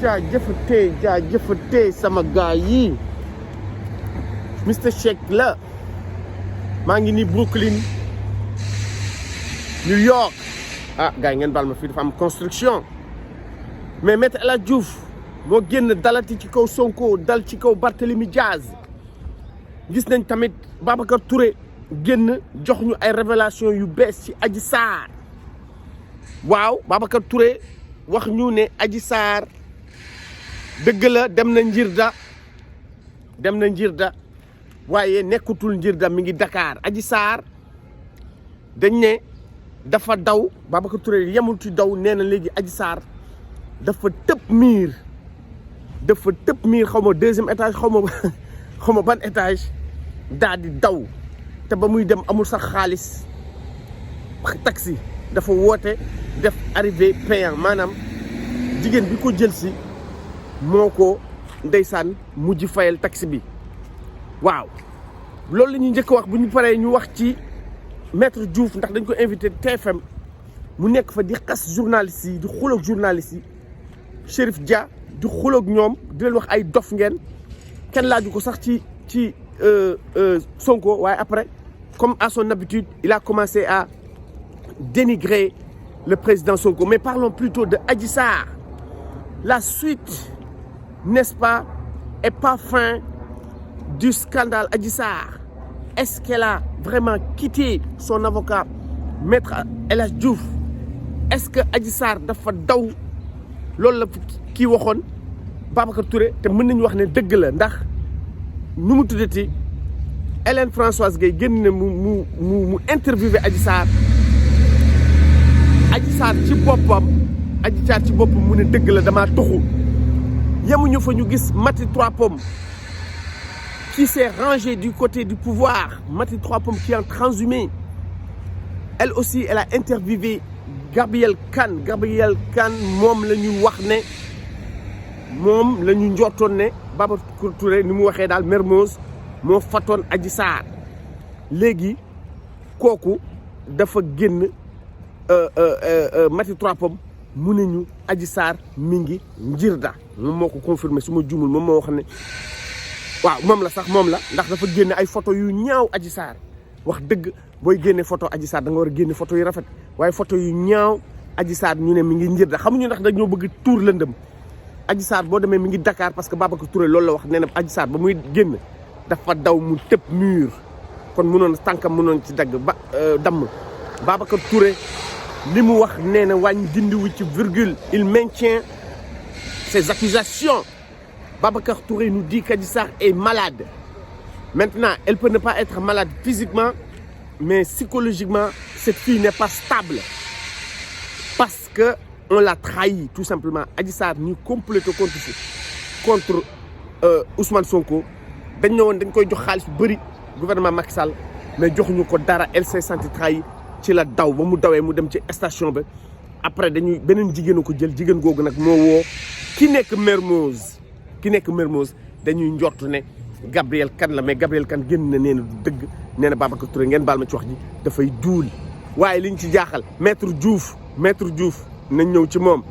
jaajëfatee sama gars yi Mister Shake la maa ngi nii Brooklyn New York gars yi ngeen baal ma fii dafa am construction mais Maître El Hadji Diouf moo génn dalati ci kaw Sonko dal ci kaw Barthélémy Diaz gis nañ tamit Babacar Touré génn jox ñu ay révélation yu bees ci Adji Sarr waaw Babacar Touré wax ñu ne Adji Sarr dëgg la dem na Njirda waaye nekkutul Njirda mi ngi Dakar Adji Sarr dañ ne dafa daw Babacar Touré yemul ci daw nee na léegi Adji Sarr dafa tëb miir xaw ma deuxième étage xaw ma ban étage daal di daw te ba muy dem amul sax xaalis taxi dafa woote def arrivé payant maanaam jigéen bi ko jël si moo ko ndeysaan mujj fayal taxi bi waaw loolu la ñuy njëkk wax bu ñu paree ñu wax ci Maître Diouf ndax dañ ko invité TFM mu nekk fa di xas journaliste yi di xuloog journaliste yi Chérif Dia di xuloog ñoom di leen wax ay dof ngeen kenn laaju ko sax ci Sonko waaye après comme à son habitude il a commencé à dénigrer le président Sonko mais parlons plutôt de Adji Sarr la suite n'est-ce pas est pas fin du scandale Adji Sarr est-ce qu'elle a vraiment quitté son avocat Maître El Hadji Diouf est-ce que Adji Sarr dafa daw loolu la kii waxoon Babacar Touré te mën nañu wax ne dëgg la ndax nu mu tuddati Hélène Françoise Gueye génn na mu interviewé Adji Sarr Adji Sarr ci boppam mu ne dëgg la damaa toxu yemuñu fa ñu gis Mati Trois Pommes qui s'est rangée du côté du pouvoir Mati Trois Pommes qui est en transhumé elle aussi elle a interviewé Gabrielle Kane moom la ñu wax ne moom la ñu njortoon ne Babacar Touré ni mu waxee daal Mermoz moo fatoon Adji Sarr léegi kooku dafa génn Mati Trois Pommes mu ne ñu Adji Sarr mi ngi Njirda moom moo ko confirmé su ma juumul moom moo wax ne waaw moom la ndax dafa génne ay photo yu ñaaw Adji Sarr wax dëgg booy génne photo Adji Sarr da nga war a génne photo yu rafet waaye photo yu ñaaw Adji Sarr ñu ne mi ngi Njirda xamuñu ndax dañoo bëgg tuur lëndëm Adji Sarr boo demee mi ngi Dakar parce que Babacar Touré loolu la wax nee na Adji Sarr ba muy génn dafa daw mu tëb mur kon mënoon tànkam mënoon ci dagg ba damm Babacar Touré li mu wax nee na wàññi dindiwu ci virgule il maintient ses accusations Babacar Touré nous dit qu'Adji Sarr est malade maintenant elle peut ne pas être malade physiquement mais psychologiquement cette fille n'est pas stable parce que on l'a trahi tout simplement Adji Sarr ñu comploté contre Ousmane Sonko dañ ne woon dañ koy jox xaalis bu bëri gouvernement Macky Sall mais joxuñu ko dara elle s'est sentie trahi ci la daw ba mu dawee mu dem ci station ba après dañuy beneen jigéen ko jël jigéen googu nag moo woo ki nekk Mermoz dañuy njort ne Gabrielle Kane la mais Gabrielle Kane génn na nee na du dëgg nee na Babacar Touré ngeen baal ma ci wax ji dafay duul waaye liñ ci jaaxal Maître Diouf nañ ñëw ci moom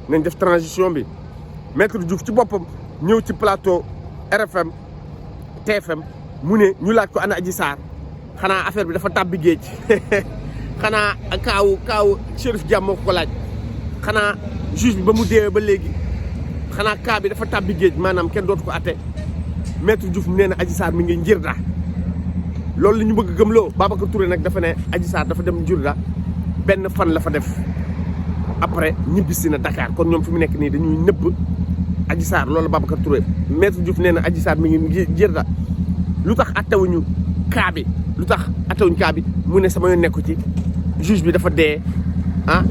nañ def transition bi Maître Diouf ci boppam ñëw ci plateau RFM TFM mu ne ñu laaj ko ana Adji Sarr xanaa affaire bi dafa tàbbi géej xanaa kaawu Chérif Dia moo ko laaj xanaa juge bi ba mu deewee ba léegi xanaa cas bi dafa tàbbi géej maanaam kenn dootu ko atte Maître Diouf nee na Adji Sarr mi ngi Njirda loolu la ñu bëgg gëmloo Babacar Touré nag dafa ne Adji Sarr dafa dem Njirda benn fan la fa def après ñibbisi na Dakar kon ñoom fi mu nekk nii dañuy nëbb Adji Sarr loolu Babacar Touré Maître Diouf nee na Adji Sarr mi ngi Njirda lu tax attewuñu cas bi mu ne sama yoon nekku ci juge bi dafa dee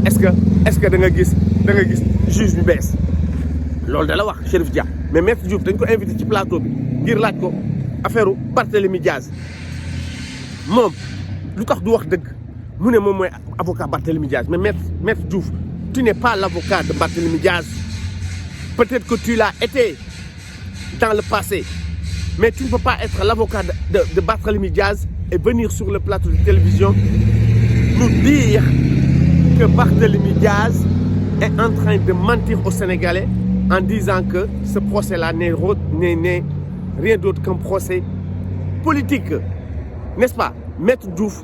est-ce que da nga gis juge bi bees loolu da la wax Chérif Dia mais Maître Diouf dañ ko invité ci plateau bi ngir laaj ko affaire Barthélémy Diaz moom lu tax du wax dëgg mu ne moom mooy avocat Barthélémy Diaz mais Maître Diouf tu n'es pas l'avocat de Barthélémy Diaz peut-être que tu l'as été dans le passé mais tu ne peux pas être l'avocat de Barthélémy Diaz et venir sur le plateau de télévision nous dire que Barthélémy Diaz est en train de mentir aux Sénégalais en disant que ce procès-là n'est rien d'autre qu'un procès politique, n'est-ce pas? Maître Diouf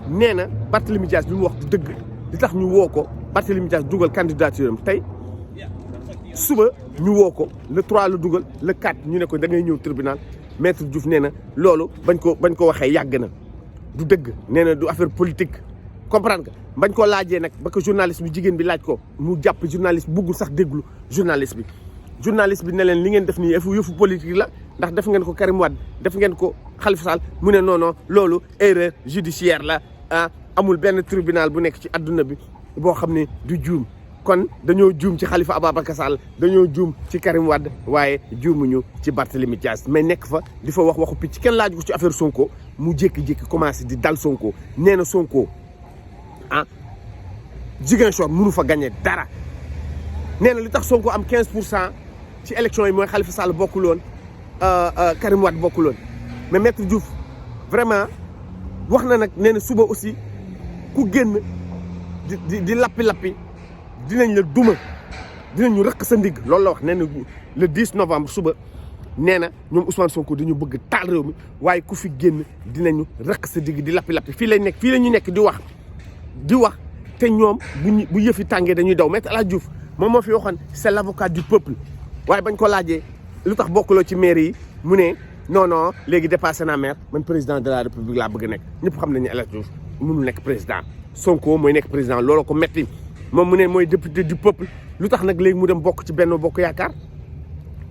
nee na Barthélémy Dias bi mu wax dëgg li tax ñu woo ko Barthélémy Dias dugal candidature am tey suba ñu woo ko le 3 la dugal le 4 ñu ne ko da ngay ñëw tribunal Maître Diouf nee na loolu bañ ko waxee yàgg na du dëgg nee na du affaire politique comprendre nga bañ ko laajee nag ba ko journaliste bi jigéen bi laaj ko mu jàpp journaliste buggul sax déglu journaliste bi ne leen li ngeen def nii yëfu politique la ndax def ngeen ko Karim Wade def ngeen ko Khalifa Sall mu ne non loolu erreur judiciaire la amul benn tribunal bu nekk ci adduna bi boo xam ne du juum kon dañoo juum ci Khalifa Ababacar Sall dañoo juum ci Karim Wade waaye juumuñu ci Barthélémy Dias mais nekk fa di fa wax waxu picc kenn laaj ko ci affaire Sonko mu jékki-jékki commencé di dal Sonko nee na Sonko Ziguinchor mënu fa gagné dara nee na li tax Sonko am 15% ci élection yi mooy Khalifa Sall bokkul woon Karim Wade bokkul woon mais Maître Diouf vraiment wax na nag nee na suba aussi ku génn di lappi dinañ la duma dinañu rëkk sa ndigg loolu la wax nee na le 10 novembre suba nee na ñoom Ousmane Sonko dañu bëgg taal réew mi waaye ku fi génn dinañu rëkk sa digg di lappi fii la ñu nekk di wax te ñoom bu yëfi tàngee dañuy daw Maître El Hadji Diouf moom moo fi waxoon c'est l'avocat du peuple waaye bañ ko laajee lu tax bokkuloo ci maire yi mu ne non léegi dépassé naa maire man président de la république laa bëgg nekk ñëpp xam nañu El Hadji Diouf mënul nekk président Sonko mooy nekk président looloo ko metti moom mu ne mooy député du peuple lu tax nag léegi mu dem bokk ci Benno Bokk Yaakaar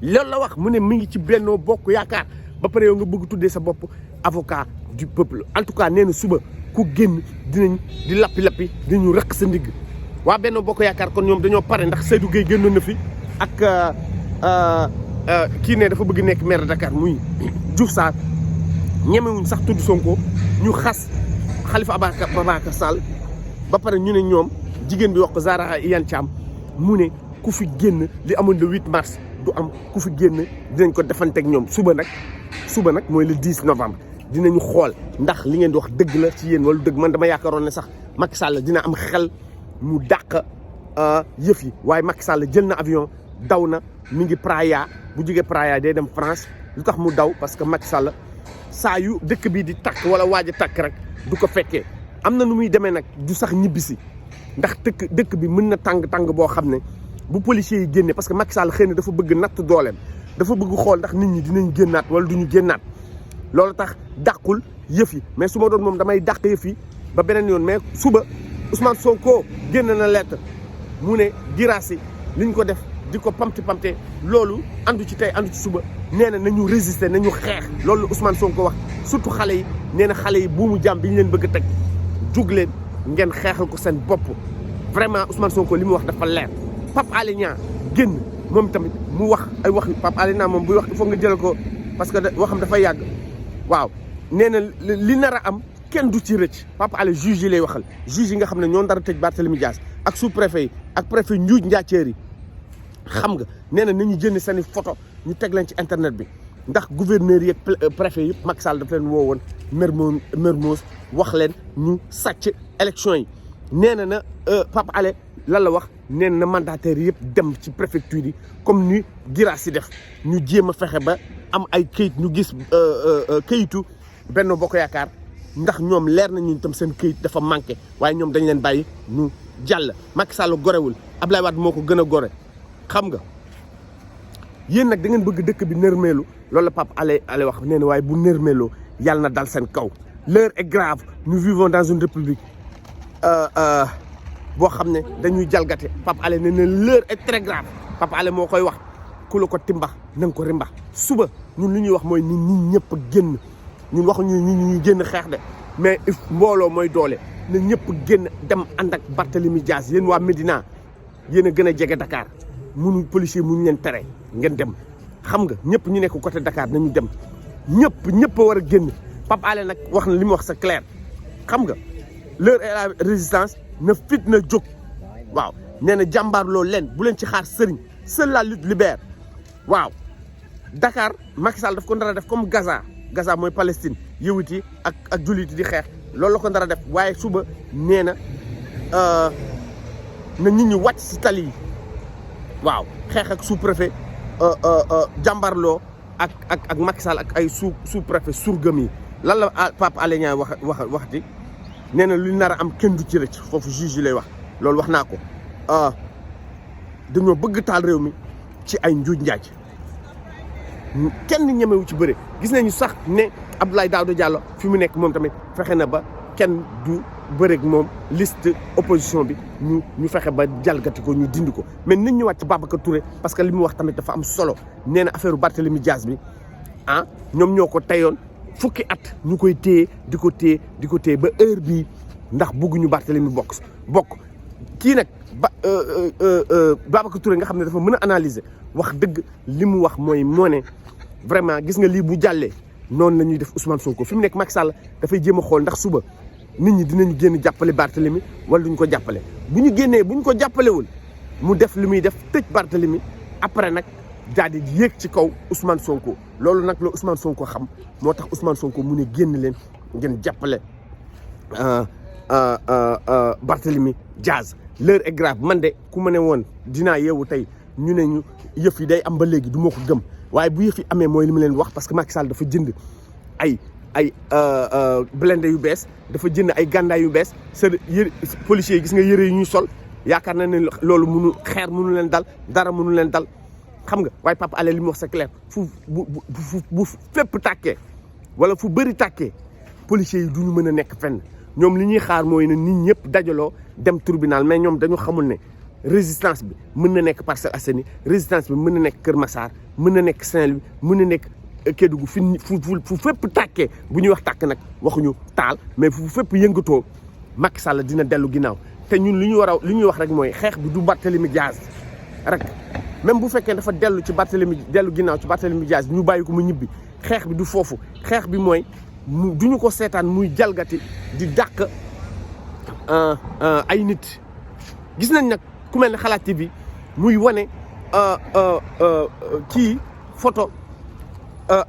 loolu la wax mu ne mi ngi ci Benno Bokk Yaakaar ba pare yow nga bëgg tuddee sa bopp avocat du peuple en tout cas nee na suba ku génn dinañ di lappi dinañu rëkk sa ndigg waa Benno Bokk Yaakaar kon ñoom dañoo pare ndax Seydou Gueye génnoon na fi ak kii ne dafa bëgg nekk maire de Dakar muy Diouf Sarr ñemewuñ sax tudd Sonko ñu xas Khalifa Ababacar Sall ba pare ñu ne ñoom jigéen bi wax ko Zahra Iyane Thiam mu ne ku fi génn li amoon le 8 mars du am ku fi génn dinañ ko defanteeg ñoom suba nag mooy le 10 novembre dinañu xool ndax li ngeen di wax dëgg la ci yéen wala dëgg man dama yaakaaroon ne sax Macky Sall dina am xel mu dàq yëf yi waaye Macky Sall jël na avion daw na mi ngi Praia bu jógee Praia day dem France lu tax mu daw parce que Macky Sall saa yu dëkk bi di takk wala waaj a takk rek du ko fekkee am na nu muy demee nag du sax ñibbisi ndax dëkk bi mën na tàng boo xam ne bu policiers yi génne parce que Macky Sall xëy na dafa bëgg natt dooleem dafa bëgg xool ndax nit ñi dinañ génnaat wala duñu génnaat loolu tax dàqul yëf yi mais su ma doon moom damay dàq yëf yi ba beneen yoon mais suba Ousmane Sonko génn na lettre mu ne Guirassy liñ ko def di ko pamte loolu andu ci tey andu ci suba nee na nañu résister nañu xeex loolu Ousmane Sonko wax surtout xale yi nee na xale yi buumu jàmm bi ñu leen bëgg a teg jug leen ngeen xeexal ko seen bopp vraiment Ousmane Sonko li mu wax dafa leer Pape Alé Niang génn moom tamit mu wax ay wax Pape Alé Niang moom buy wax il faut nga jël ko parce que waxam dafa yàgg waaw nee na li nar a am kenn du ci rëcc Pape Alé juge yi lay waxal juge yi nga xam ne ñoo dara tëj Barthélémy Dias ak sous préfet yi ak préfet njuuj njaaceer yi xam nga nee na nañu jënd seen i photo ñu teg leen ci internet bi ndax gouverneur yi ak préfet yëpp Macky Sall daf leen woo woon Mermoz wax leen ñu sàcc élection yi nee na Pape Alé lan la wax nee na mandataire yëpp dem ci préfecture yi comme ni Guirassy def ñu jéem a fexe ba am ay këyit ñu gis këyitu Benno Bokk Yaakaar ndax ñoom leer nañu itam seen këyit dafa manqué waaye ñoom dañ leen bàyyi ñu jàll Macky Sall gorewul Abdoulaye Wade moo ko gën a gore xam nga yéen nag da ngeen bëgg dëkk bi nërmeelu loolu la Pape Alé wax nee na waaye bu nërmeeloo yàlla na dal seen kaw l'heure est grave nous vivons dans une république boo xam ne dañuy jalgate Pape Alé nee na l'heure est très grave Pape Alé moo koy wax ku la ko timbax na nga ko rimbax suba ñun li ñuy wax mooy nit ñi ñëpp génn ñun waxuñu ñuy génn xeex de mais mbooloo mooy doole na ñëpp génn dem ànd ak Barthélémy Dias yéen waa Médina yéen a gën a jege Dakar munu policier muñu leen tere ngeen dem xam nga ñëpp ñu nekk côté Dakar nañu dem ñëpp a war a génn Pape Alé nag wax na li mu wax c'est clair xam nga l'heure est la résistance na fit na jóg waaw nee na jàmbaar loolu leen bu leen ci xaar sëriñ seule la lutte libère waaw Dakar Macky Sall daf ko ndara def comme Gaza mooy Palestine yëwit yi ak jullit yi di xeex loolu la ko ndara def waaye suba nee na nit ñi wàcc si tali yi waaw xeex ak sous-préfet jàmbarloo ak Macky Sall ak ay sous-préfet surgam yi lan la Pape Alé Niang waxti nee na lu nar a am kenn du ci rëcc foofu juge yi lay wax loolu wax naa ko dañoo bëgg taal réew mi ci ay njuuj njaaj kenn ñemewu ci bëre gis nañu sax ne Abdoulaye Daouda Diallo fi mu nekk moom tamit fexe na ba kenn du bëreeg moom liste opposition bi ñu fexe ba jalgati ko ñu dindi ko mais nañ ñëwaat ci Babacar Touré parce que li mu wax tamit dafa am solo nee na affaire Barthélémy Dias bi ñoom ñoo ko teyoon fukki at ñu koy téye di ko téye ba heure bii ndax bëgguñu Barthélémy bokk kii nag Babacar Touré nga xam ne dafa mën a analyser wax dëgg li mu wax mooy moo ne vraiment gis nga lii bu jàllee noonu la ñuy def Ousmane Sonko fi mu nekk Macky Sall dafay jéem a xool ndax suba nit ñi dinañu génn jàppale Barthélémy wala duñ ko jàppale bu ñu génnee bu ñu ko jàppalewul mu def li muy def tëj Barthélémy après nag daal di yéeg ci kaw Ousmane Sonko loolu nag la Ousmane Sonko xam moo tax Ousmane Sonko mu ne génn leen ngeen jàppale Barthélémy Dias l'heure est grave man de ku ma ne woon dinaa yeewu tey ñu ne ñu yëf yi day am ba léegi du ma ko gëm waaye bu yëf yi amee mooy li ma leen wax parce que Macky Sall dafa jënd ay blindé yu bees dafa jënd ay gàndaay yu bees policiers yi gis nga yëre yu ñuy sol yaakaar na ne loolu mënu leen dal dara mënu leen dal xam nga waaye Pape Alé li mu wax c'est clair bu fépp tàkkee wala fu bëri tàkkee policiers yi du ñu mën a nekk fenn ñoom li ñuy xaar mooy ne nit ñëpp dajaloo dem tribunal mais ñoom dañu xamul ne résistance bi mën na nekk Parcelles Assainies résistance bi mën na nekk Kër Massar mën na nekk Saint-Louis mën na nekk Kédougou fu fépp tàkkee bu ñuy wax tàkk nag waxuñu taal mais fu fépp yëngatoo Macky Sall dina dellu ginnaaw te ñun li ñuy wax rek mooy xeex bi du Barthélémy Dias rek même bu fekkee dafa dellu ginnaaw ci Barthélémy Dias ñu bàyyi ko mu ñibbi xeex bi du foofu xeex bi mooy duñu ko seetaan muy jalgati di dàq ay nit gis nañ nag ku mel ne Xalaat TV muy wane kii photo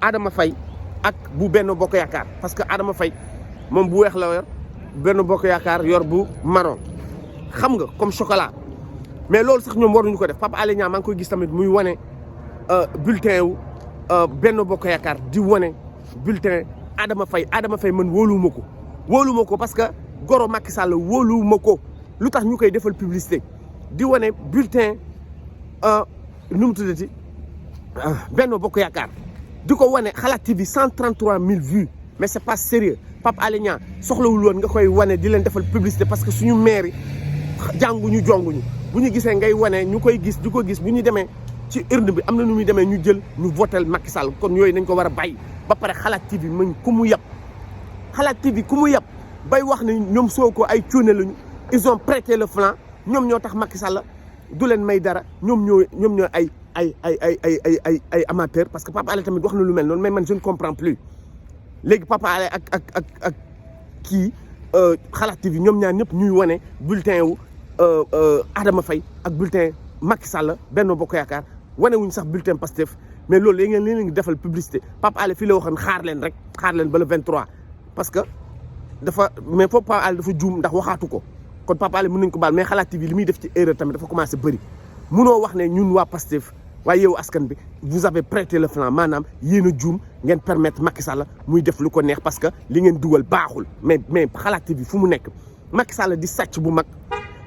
Adama Faye ak bu Benno Bokk Yaakaar parce que Adama Faye moom bu weex la yor Benno Bokk Yaakaar yor bu marron xam nga comme chocolat mais loolu sax ñoom waruñu ko def Pape Alé Niang maa ngi koy gis tamit muy wane bulletin wu Benno Bokk Yaakaar di wane bulletin Adama Faye man wóoluwuma ko parce que goro Macky Sall wóoluwuma ko lu tax ñu koy defal publicité di wane bulletin nu mu tuddati Benno Bokk Yaakaar di ko wane Xalaat TV 133 000 vues mais c'est pas sérieux Pape Alé Niang soxlawul woon nga koy wane di leen defal publicité parce que suñu maire yi jànguñu jonguñu bu ñu gisee ngay wane ñu koy gis di ko gis bu ñu demee ci urne bi am na nu muy demee ñu jël ñu votel Macky Sall kon yooyu nañ ko war a bàyyi ba pare Xalaat TV man ku mu yab Xalaat TV ku mu yab bay wax ne ñoom Sonko ay cuune lañu ils ont prêté le flanc ñoom ñoo tax Macky Sall du leen may dara ñoom ñoo ay amateur parce que Pape Alé tamit wax na lu mel noonu mais man je ne comprends plus léegi Pape Alé ak kii Xalaat TV ñoom ñaar ñëpp ñuy wane bulletin wu Adama Faye ak bulletin Macky Sall Benno Bokk Yaakaar wane wuñ sax bulletin Pastef mais loolu léegi ngeen leen ngi defal publicité Pape Alé fii la waxoon xaar leen ba le 23 parce que mais foofu Pape Alé dafa juum ndax waxaatu ko kon Pape Alé mën nañ ko baal mais Xalaat TV li muy def ci erreur tamit dafa commencé bëri munoo wax ne ñun waa Pastef waaye yow askan bi vous avez prêté le flanc maanaam yéen a juum ngeen permettre Macky Sall muy def lu ko neex parce que li ngeen dugal baaxul mais Xalaat TV fu mu nekk Macky Sall di sàcc bu mag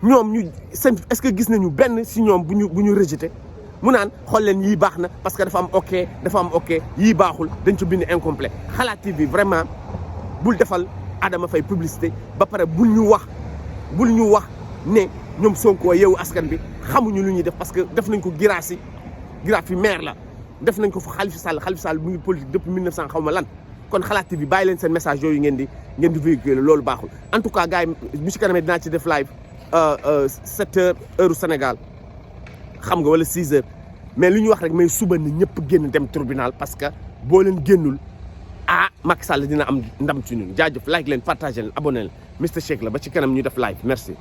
ñoom ñu seen est-ce que gis nañu benn si ñoom bu ñu rejeté mu naan xool leen yii baax na parce que dafa am ok yii baaxul dañ ci bind incomplet Xalaat TV vraiment bul defal Adama Faye publicité ba pare bul ñu wax ne ñoom Sonko yow askan bi xamuñu lu ñuy def parce que def nañ ko Guirassy maire la def nañ ko fa Khalifa Sall mu ngi politique depuis 1900 xaw ma lan kon Xalaat TV bàyyi leen seen message yooyu ngeen di véhiculer loolu baaxul en tout cas gars yi bu ci kanamee dinaa ci def live 7 heures heure Sénégal xam nga wala 6 heures mais li ñu wax rek mais suba na ñëpp génn dem tribunal parce que boo leen génnul Macky Sall dina am ndam ci ñun jaajëf like leen partager leen abonné leen Mister Shake la ba ci kanam ñu def live merci